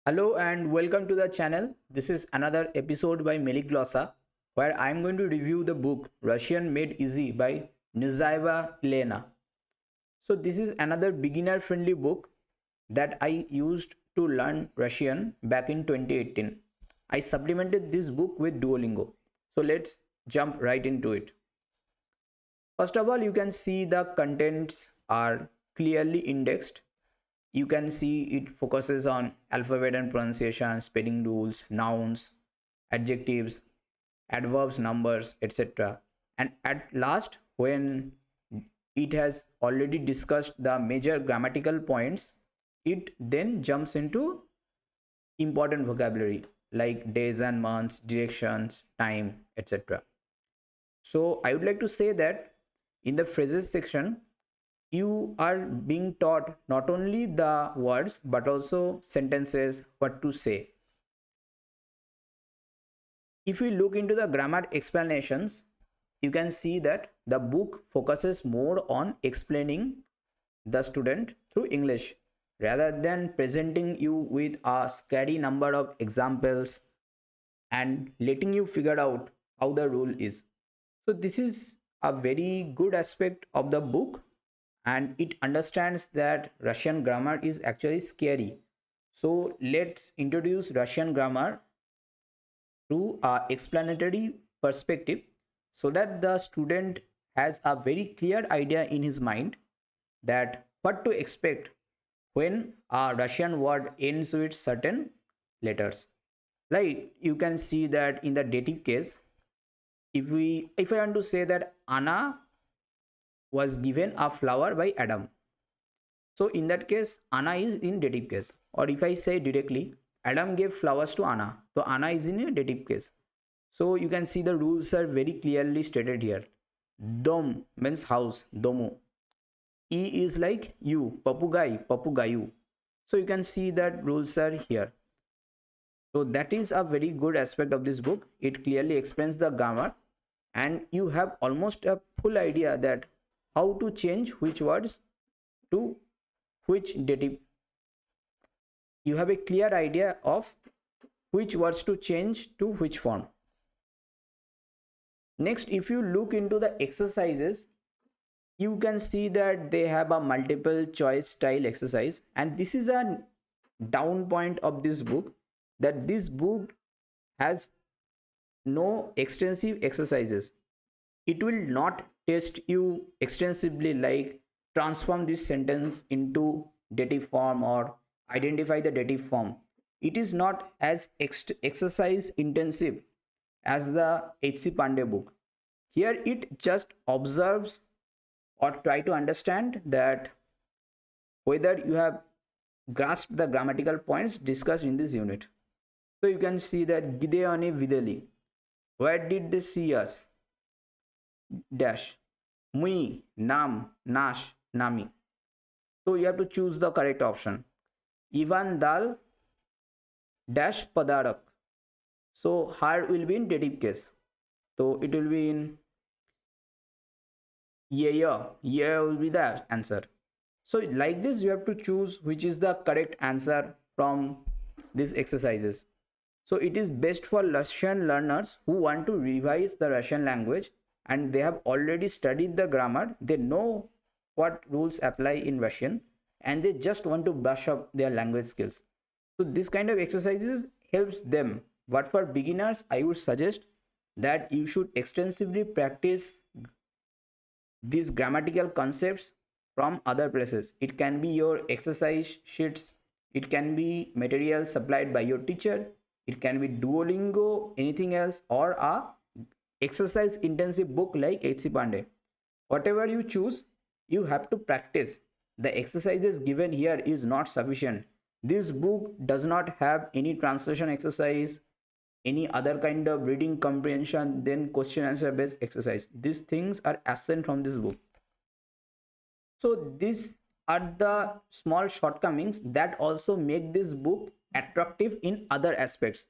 Hello and welcome to the channel. This is another episode by Meliglossa where I am going to review the book Russian Made Easy by Knyazeva Elena. So this is another beginner friendly book that I used to learn Russian back in 2018. I supplemented this book with Duolingo. So let's jump right into it. First of all, you can see the contents are clearly indexed. You can see it focuses on alphabet and pronunciation, spelling rules, nouns, adjectives, adverbs, numbers, etc. And at last, when it has already discussed the major grammatical points, it then jumps into important vocabulary like days and months, directions, time, etc. So I would like to say that in the phrases section, you are being taught not only the words but also sentences, what to say. If we look into the grammar explanations, you can see that the book focuses more on explaining the student through English rather than presenting you with a scary number of examples and letting you figure out how the rule is. So this is a very good aspect of the book, and it understands that Russian grammar is actually scary. So let's introduce Russian grammar through a explanatory perspective so that the student has a very clear idea in his mind that what to expect when a Russian word ends with certain letters. Like you can see that in the dative case, if I want to say that Anna was given a flower by Adam. So in that case, Anna is in dative case. Or if I say directly, Adam gave flowers to Anna. So Anna is in a dative case. So you can see the rules are very clearly stated here. Dom means house, domu. E is like you, papugai, papugayu. So you can see that rules are here. So that is a very good aspect of this book. It clearly explains the grammar and you have almost a full idea that how to change which words to which dative. You have a clear idea of which words to change to which form. Next, if you look into the exercises, you can see that they have a multiple choice style exercise, and this is a down point of this book, that this book has no extensive exercises. It will not test you extensively like transform this sentence into dative form or identify the dative form. It is not as exercise intensive as the H.C. Pandey book. Here it just observes or try to understand that whether you have grasped the grammatical points discussed in this unit. So you can see that Gideoni Videli. Where did they see us? Dash. Mui, Nam, Nash, Nami. So you have to choose the correct option. Ivan Dal dash Padarak. So her will be in dative case. So it will be in yeah. Yeah will be the answer. So like this you have to choose which is the correct answer from these exercises. So it is best for Russian learners who want to revise the Russian language and they have already studied the grammar. They know what rules apply in Russian and they just want to brush up their language skills. So this kind of exercises helps them. But for beginners, I would suggest that you should extensively practice these grammatical concepts from other places. It can be your exercise sheets, it can be material supplied by your teacher, it can be Duolingo, anything else, or a exercise intensive book like H.C. Pandey. Whatever you choose, you have to practice. The exercises given here is not sufficient. This book does not have any translation exercise, any other kind of reading comprehension, then question answer based exercise. These things are absent from this book. So these are the small shortcomings that also make this book attractive in other aspects.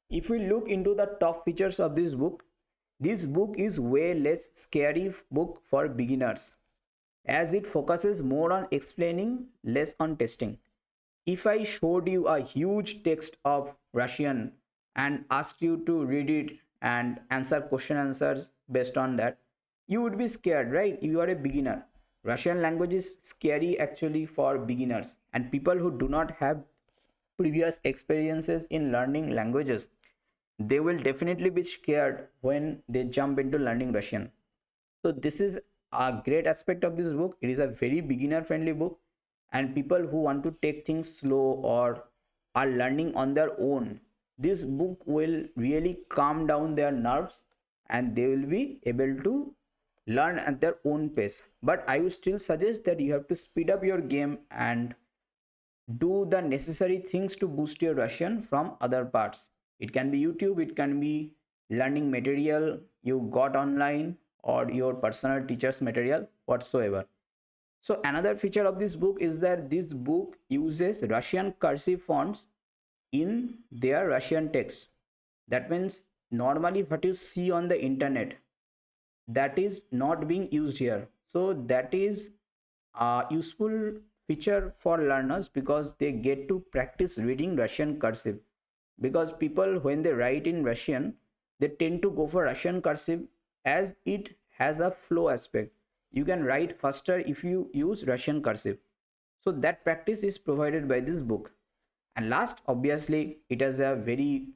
If we look into the top features of this book is way less scary book for beginners as it focuses more on explaining, less on testing. If I showed you a huge text of Russian and asked you to read it and answer question answers based on that, you would be scared, right? You are a beginner. Russian language is scary actually for beginners and people who do not have previous experiences in learning languages. They will definitely be scared when they jump into learning Russian. So this is a great aspect of this book. It is a very beginner friendly book, and people who want to take things slow or are learning on their own, this book will really calm down their nerves and they will be able to learn at their own pace. But I would still suggest that you have to speed up your game and do the necessary things to boost your Russian from other parts. It can be YouTube, it can be learning material you got online or your personal teacher's material whatsoever. So another feature of this book is that this book uses Russian cursive fonts in their Russian text. That means normally what you see on the internet, that is not being used here. So that is a useful feature for learners because they get to practice reading Russian cursive. Because people, when they write in Russian, they tend to go for Russian cursive as it has a flow aspect. You can write faster if you use Russian cursive. So that practice is provided by this book. And last, obviously, it has a very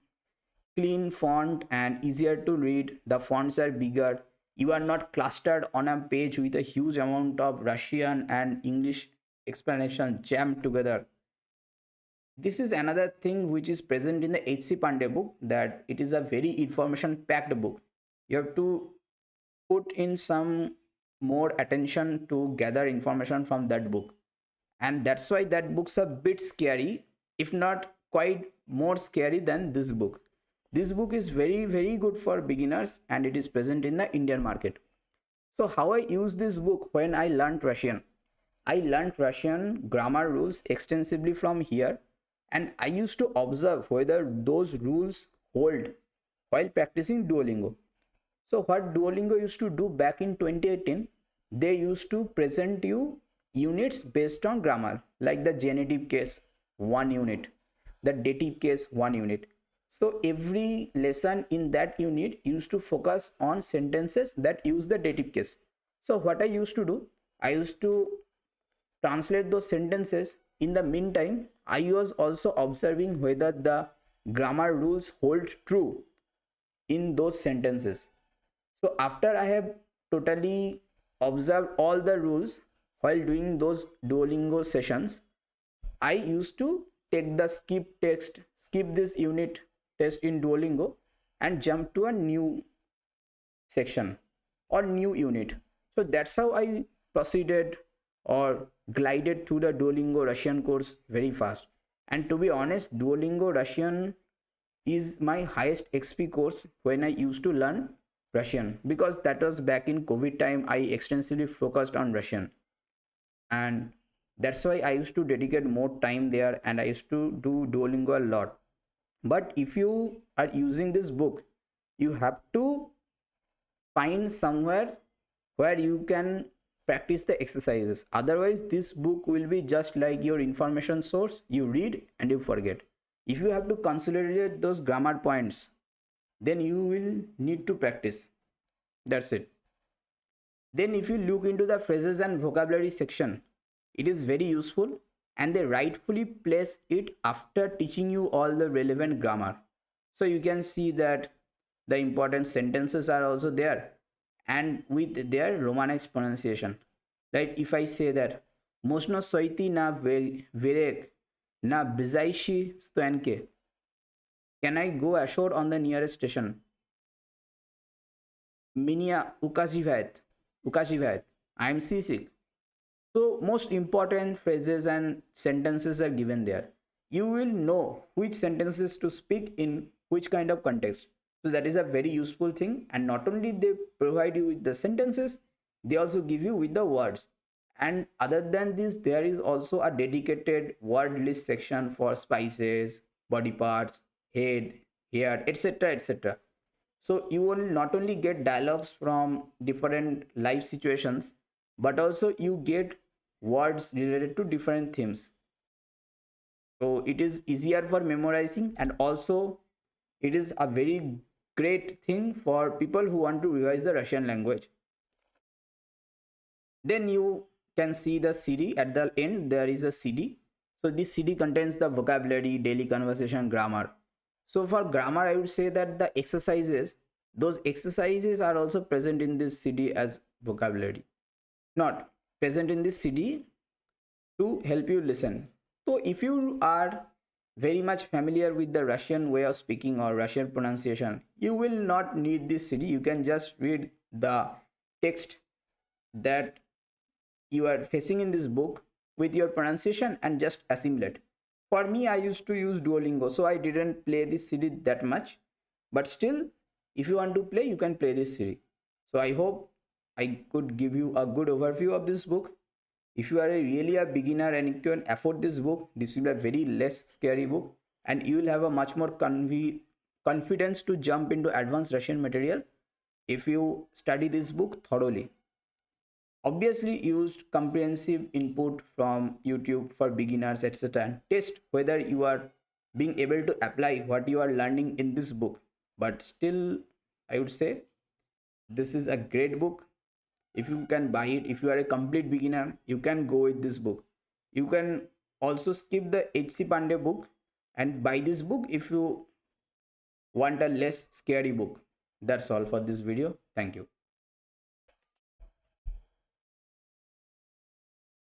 clean font and easier to read. The fonts are bigger. You are not clustered on a page with a huge amount of Russian and English explanation jammed together. This is another thing which is present in the H.C. Pandey book, that it is a very information packed book. You have to put in some more attention to gather information from that book, and that's why that book's a bit scary, if not quite more scary than this book. This book is very good for beginners and it is present in the Indian market. So how I use this book when I learned Russian? I learned Russian grammar rules extensively from here, and I used to observe whether those rules hold while practicing Duolingo. So what Duolingo used to do back in 2018, they used to present you units based on grammar, like the genitive case, 1 unit, the dative case, 1 unit. So every lesson in that unit used to focus on sentences that use the dative case. So what I used to do, I used to translate those sentences. In the meantime, I was also observing whether the grammar rules hold true in those sentences. So after I have totally observed all the rules while doing those Duolingo sessions, I used to take the skip this unit test in Duolingo and jump to a new section or new unit. So that's how I proceeded or glided through the Duolingo Russian course very fast. And to be honest, Duolingo Russian is my highest XP course when I used to learn Russian, because that was back in COVID time. I extensively focused on Russian, and that's why I used to dedicate more time there and I used to do Duolingo a lot. But if you are using this book, you have to find somewhere where you can practice the exercises. Otherwise, this book will be just like your information source. You read and you forget. If you have to consolidate those grammar points, then you will need to practice. That's it. Then if you look into the phrases and vocabulary section, it is very useful and they rightfully place it after teaching you all the relevant grammar. So you can see that the important sentences are also there and with their romanized pronunciation. Right? If I say that Mosno soiti na verek na bizaishi stoyanke, can I go ashore on the nearest station? Minia ukazivat. I am seasick. So most important phrases and sentences are given there. You will know which sentences to speak in which kind of context. So that is a very useful thing. And not only they provide you with the sentences, they also give you with the words. And other than this, there is also a dedicated word list section for spices, body parts, head, hair, etc. etc. So you will not only get dialogues from different life situations, but also you get words related to different themes. So it is easier for memorizing, and also it is a very great thing for people who want to revise the Russian language. Then you can see the CD at the end. There is a CD. So this CD contains the vocabulary, daily conversation, grammar. So for grammar, I would say that the exercises, those exercises are also present in this CD as vocabulary, not present in this CD to help you listen. So if you are very much familiar with the Russian way of speaking or Russian pronunciation, you will not need this CD. You can just read the text that you are facing in this book with your pronunciation and just assimilate. For me, I used to use Duolingo, so I didn't play this CD that much. But still, if you want to play, you can play this CD. So I hope I could give you a good overview of this book. If you are really a beginner and you can afford this book, this will be a very less scary book, and you will have a much more confidence to jump into advanced Russian material if you study this book thoroughly. Obviously, used comprehensive input from YouTube for beginners, etc., and test whether you are being able to apply what you are learning in this book. But still, I would say this is a great book. If you can buy it, if you are a complete beginner, you can go with this book. You can also skip the HC Pandey book and buy this book if you want a less scary book. That's all for this video. Thank you.